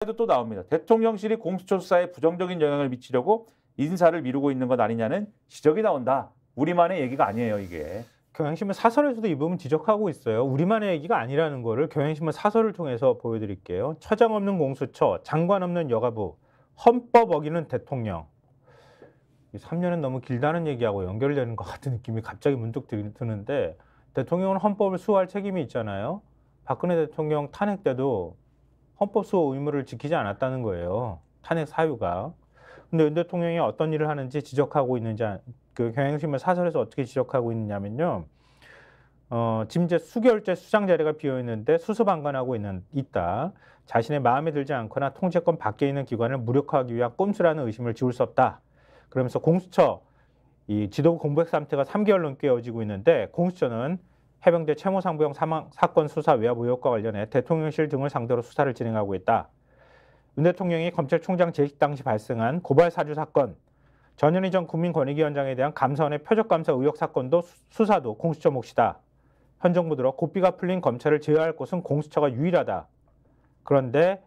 에도 또 나옵니다. 대통령실이 공수처 수사에 부정적인 영향을 미치려고 인사를 미루고 있는 것 아니냐는 지적이 나온다. 우리만의 얘기가 아니에요, 이게. 경향신문 사설에서도 이 부분 지적하고 있어요. 우리만의 얘기가 아니라는 거를 경향신문 사설을 통해서 보여드릴게요. 처장 없는 공수처, 장관 없는 여가부, 헌법 어기는 대통령. 3년은 너무 길다는 얘기하고 연결되는 것 같은 느낌이 갑자기 문득 드는데, 대통령은 헌법을 수호할 책임이 있잖아요. 박근혜 대통령 탄핵 때도 헌법 수호 의무를 지키지 않았다는 거예요. 탄핵 사유가. 근데 윤 대통령이 어떤 일을 하는지 지적하고 있는지, 그 경향신문 사설에서 어떻게 지적하고 있느냐면요. 지금 이제 수개월째 수장 자리가 비어 있는데 수습안관하고 있다. 자신의 마음에 들지 않거나 통제권 밖에 있는 기관을 무력화하기 위한 꼼수라는 의심을 지울 수 없다. 그러면서 공수처 이 지도부 공백 상태가 3개월 넘게 이어지고 있는데, 공수처는 해병대 최모상부형 사망 사건 수사 외압 의혹과 관련해 대통령실 등을 상대로 수사를 진행하고 있다. 윤 대통령이 검찰총장 재직 당시 발생한 고발 사주 사건, 전현희 전 국민권익위원장에 대한 감사원의 표적감사 의혹 사건도 수사도 공수처 몫이다. 현 정부 들어 고삐가 풀린 검찰을 제어할 곳은 공수처가 유일하다. 그런데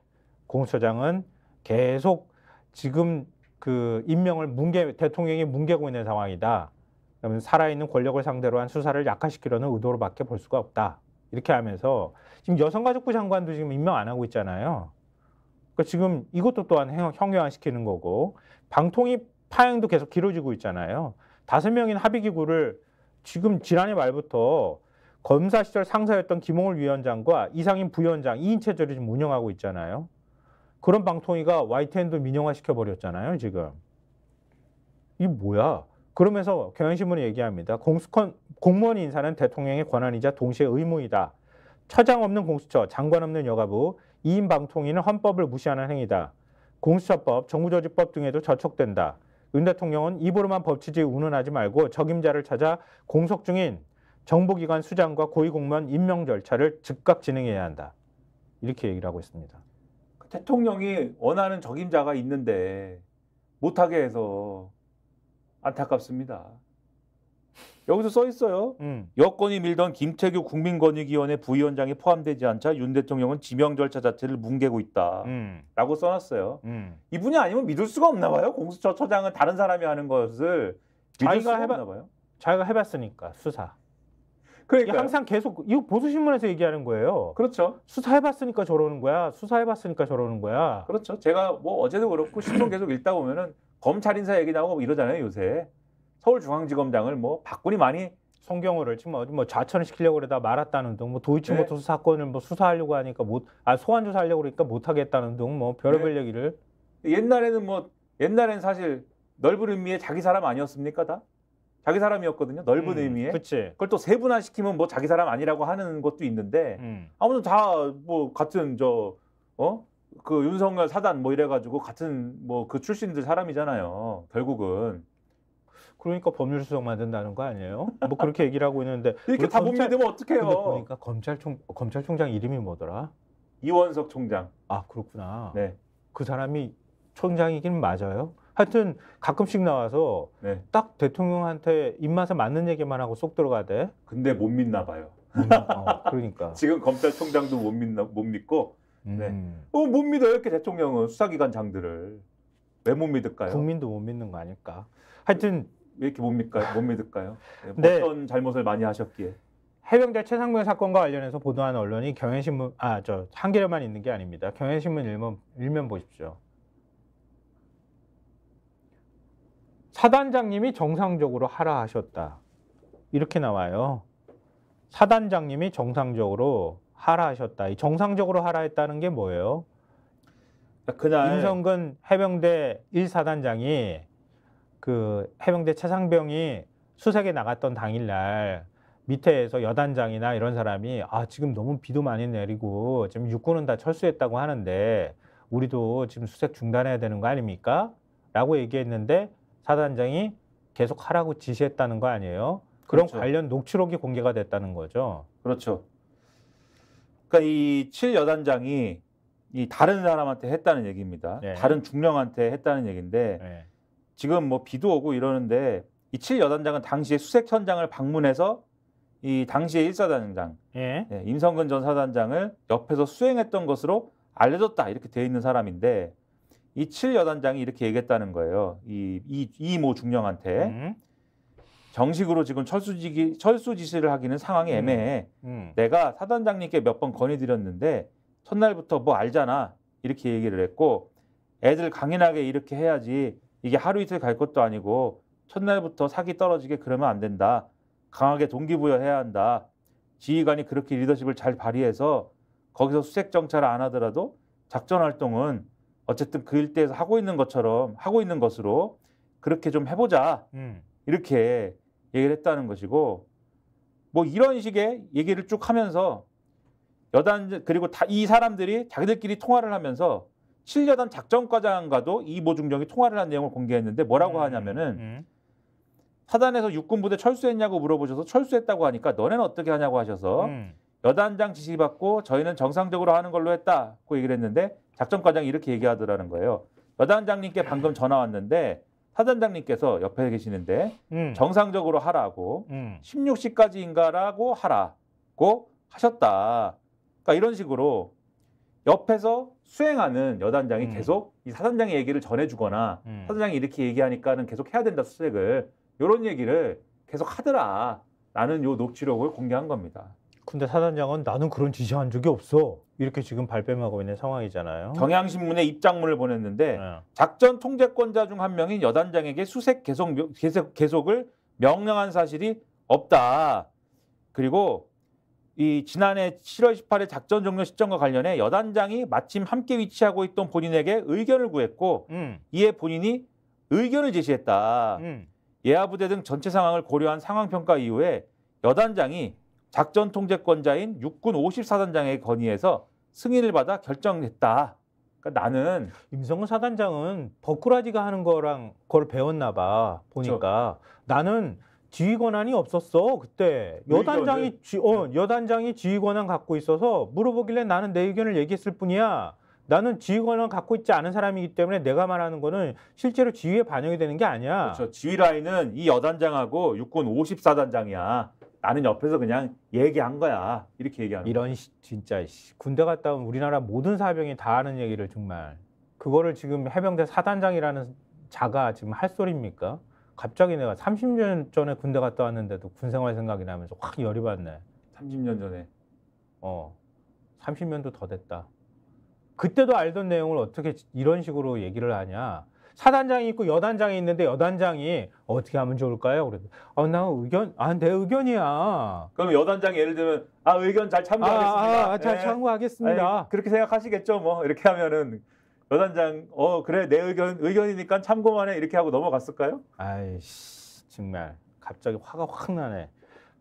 공수처장은 계속 지금 그 임명을 대통령이 뭉개고 있는 상황이다. 그러면 살아있는 권력을 상대로 한 수사를 약화시키려는 의도로밖에 볼 수가 없다. 이렇게 하면서 지금 여성가족부 장관도 지금 임명 안 하고 있잖아요. 그러니까 지금 이것도 또한 형용화시키는 거고, 방통위 파행도 계속 길어지고 있잖아요. 5명인 합의기구를 지금 지난해 말부터 검사 시절 상사였던 김홍을 위원장과 이상인 부위원장 2인 체제로 지금 운영하고 있잖아요. 그런 방통위가 YTN도 민영화시켜버렸잖아요, 지금. 이게 뭐야? 그러면서 경향신문이 얘기합니다. 공무원 인사는 대통령의 권한이자 동시에 의무이다. 처장 없는 공수처, 장관 없는 여가부, 2인 방통위는 헌법을 무시하는 행위다. 공수처법, 정부조직법 등에도 저촉된다. 윤 대통령은 입으로만 법치지 운운하지 말고 적임자를 찾아 공석 중인 정보기관 수장과 고위공무원 임명 절차를 즉각 진행해야 한다. 이렇게 얘기를 하고 있습니다. 대통령이 원하는 적임자가 있는데 못하게 해서 안타깝습니다. 여기서 써 있어요. 여권이 밀던 김태규 국민권익위원회 부위원장이 포함되지 않자 윤 대통령은 지명 절차 자체를 뭉개고 있다. 라고 써놨어요. 이분이 아니면 믿을 수가 없나 봐요. 공수처 처장은 다른 사람이 하는 것을 믿을 수가 없나 봐요. 자기가 해봤으니까 수사. 그러니까 항상 계속 이거 보수신문에서 얘기하는 거예요. 그렇죠. 수사해봤으니까 저러는 거야. 수사해봤으니까 저러는 거야. 그렇죠. 제가 뭐 어제도 그렇고 신문 계속 읽다 보면은 검찰 인사 얘기 나오고 뭐 이러잖아요. 요새 서울중앙지검장을 뭐 박군이 많이 송경호를 지금 어디 뭐 좌천시키려고 그러다 말았다는 등, 뭐 도이치모터스 사건을 뭐 수사하려고 하니까 소환 조사하려고 그러니까 못하겠다는 등 뭐 별의별 얘기를. 옛날에는 사실 넓은 의미의 자기 사람 아니었습니까 다? 자기 사람이었거든요. 넓은 의미의. 그치. 그걸 또 세분화시키면 뭐 자기 사람 아니라고 하는 것도 있는데 아무튼 다 뭐 같은 그 윤석열 사단 뭐 이래가지고 같은 뭐 그 출신들 사람이잖아요. 결국은. 그러니까 법률수석 만든다는 거 아니에요? 뭐 그렇게 얘기를 하고 있는데 이렇게 다 못 믿으면 어떡해요? 근데 보니까 검찰총장 이름이 뭐더라? 이원석 총장. 아, 그렇구나. 네. 그 사람이 총장이긴 맞아요? 하여튼 가끔씩 나와서 네. 딱 대통령한테 입맛에 맞는 얘기만 하고 쏙 들어가대. 근데 못 믿나 봐요. 그러니까. 지금 검찰총장도 못 믿고. 네. 못 믿어요, 이렇게 대통령은 수사기관장들을. 왜 못 믿을까요? 국민도 못 믿는 거 아닐까. 하여튼 왜 이렇게 못 믿을까요? 네. 어떤 잘못을 많이 하셨기에. 해병대 최상병 사건과 관련해서 보도한 언론이 경향신문, 한겨레만 있는 게 아닙니다. 경향신문 일면 보십시오. 사단장님이 정상적으로 하라 하셨다. 이렇게 나와요. 사단장님이 정상적으로 하라 하셨다. 이 정상적으로 하라 했다는 게 뭐예요? 그날 임성근 해병대 1사단장이 그 해병대 최상병이 수색에 나갔던 당일날 밑에서 여단장이나 이런 사람이 지금 너무 비도 많이 내리고 지금 육군은 다 철수했다고 하는데 우리도 지금 수색 중단해야 되는 거 아닙니까? 라고 얘기했는데 사단장이 계속 하라고 지시했다는 거 아니에요? 그런 그렇죠. 관련 녹취록이 공개가 됐다는 거죠. 그렇죠. 그러니까 이 7여단장이 이 다른 사람한테 했다는 얘기입니다. 네. 다른 중령한테 했다는 얘기인데 네. 지금 뭐 비도 오고 이러는데 이 7여단장은 당시에 수색 현장을 방문해서 이 당시의 1사단장 예. 임성근 전 사단장을 옆에서 수행했던 것으로 알려줬다 이렇게 돼 있는 사람인데 이 7여단장이 이렇게 얘기했다는 거예요. 이모 중령한테 정식으로 지금 철수 지시를 하기는 상황이 애매해. 내가 사단장님께 몇 번 건의드렸는데 첫날부터 뭐 알잖아 이렇게 얘기를 했고 애들 강인하게 이렇게 해야지 이게 하루 이틀 갈 것도 아니고 첫날부터 사기 떨어지게 그러면 안 된다. 강하게 동기부여해야 한다. 지휘관이 그렇게 리더십을 잘 발휘해서 거기서 수색 정찰을 안 하더라도 작전 활동은 어쨌든 그 일대에서 하고 있는 것으로 그렇게 좀 해보자. 이렇게 얘기를 했다는 것이고 뭐 이런 식의 얘기를 쭉 하면서 그리고 이 사람들이 자기들끼리 통화를 하면서 7여단 작전과장과도 이모 중령이 통화를 한 내용을 공개했는데 뭐라고 하냐면은 사단에서 육군부대 철수했냐고 물어보셔서 철수했다고 하니까 너네는 어떻게 하냐고 하셔서 여단장 지시받고 저희는 정상적으로 하는 걸로 했다고 얘기를 했는데 작전과장이 이렇게 얘기하더라는 거예요. 여단장님께 방금 전화 왔는데 사단장님께서 옆에 계시는데 정상적으로 하라고 16시까지인가라고 하라고 하셨다. 그러니까 이런 식으로 옆에서 수행하는 여단장이 계속 이 사단장의 얘기를 전해주거나 사단장이 이렇게 얘기하니까는 계속 해야 된다 수색을 이런 얘기를 계속 하더라라는 요 녹취록을 공개한 겁니다. 근데 사단장은 나는 그런 지시한 적이 없어 이렇게 지금 발뺌하고 있는 상황이잖아요. 경향신문에 입장문을 보냈는데 작전 통제권자 중 한 명인 여단장에게 수색 계속을 명령한 사실이 없다. 그리고 이 지난해 7월 18일 작전 종료 시점과 관련해 여단장이 마침 함께 위치하고 있던 본인에게 의견을 구했고 이에 본인이 의견을 제시했다. 예하부대 등 전체 상황을 고려한 상황평가 이후에 여단장이 작전 통제권자인 육군 54단장에게 건의해서 승인을 받아 결정했다. 그러니까 나는 임성근 사단장은 버꾸라지가 하는 그걸 배웠나 봐. 보니까 나는 지휘 권한이 없었어. 그때 여단장이 지휘 권한 갖고 있어서 물어보길래 나는 내 의견을 얘기했을 뿐이야. 나는 지휘 권한 갖고 있지 않은 사람이기 때문에 내가 말하는 거는 실제로 지휘에 반영이 되는 게 아니야. 그렇죠. 지휘 라인은 이 여단장하고 육군 54단장이야. 나는 옆에서 그냥 얘기한 거야. 이렇게 얘기하는 이런 진짜 군대 갔다 온 우리나라 모든 사병이 다 하는 얘기를 정말 그거를 지금 해병대 사단장이라는 자가 지금 할 소리입니까? 갑자기 내가 30년 전에 군대 갔다 왔는데도 군생활 생각이 나면서 확 열이 받네. 30년 전에. 30년도 더 됐다. 그때도 알던 내용을 어떻게 이런 식으로 얘기를 하냐. 사단장이 있고 여단장이 있는데 여단장이 어떻게 하면 좋을까요? 그래도 내 의견이야. 그럼 여단장이 예를 들면 의견 잘 참고하겠습니다. 잘 참고하겠습니다. 아니, 그렇게 생각하시겠죠, 뭐. 이렇게 하면은 여단장 그래 내 의견이니까 참고만 해 이렇게 하고 넘어갔을까요? 아이씨 정말 갑자기 화가 확 나네.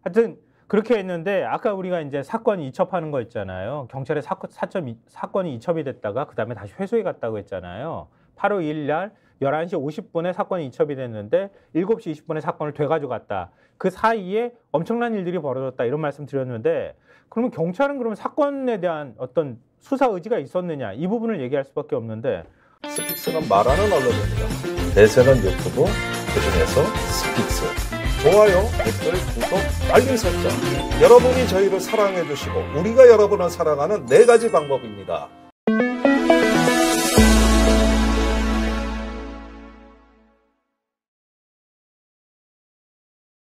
하여튼 그렇게 했는데 아까 우리가 이제 사건이 이첩하는 거 있잖아요. 경찰에 사건이 이첩이 됐다가 그다음에 다시 회수해 갔다고 했잖아요. 8월 2일 날 11시 50분에 사건이 이첩이 됐는데 7시 20분에 사건을 돼가지고 갔다. 그 사이에 엄청난 일들이 벌어졌다 이런 말씀 드렸는데 그러면 경찰은 그러면 사건에 대한 어떤 수사 의지가 있었느냐 이 부분을 얘기할 수밖에 없는데 스픽스는 말하는 언론입니다. 대세는 유튜브, 그중에서 스픽스. 좋아요, 댓글, 구독, 알림 설정. 여러분이 저희를 사랑해 주시고 우리가 여러분을 사랑하는 4가지 방법입니다.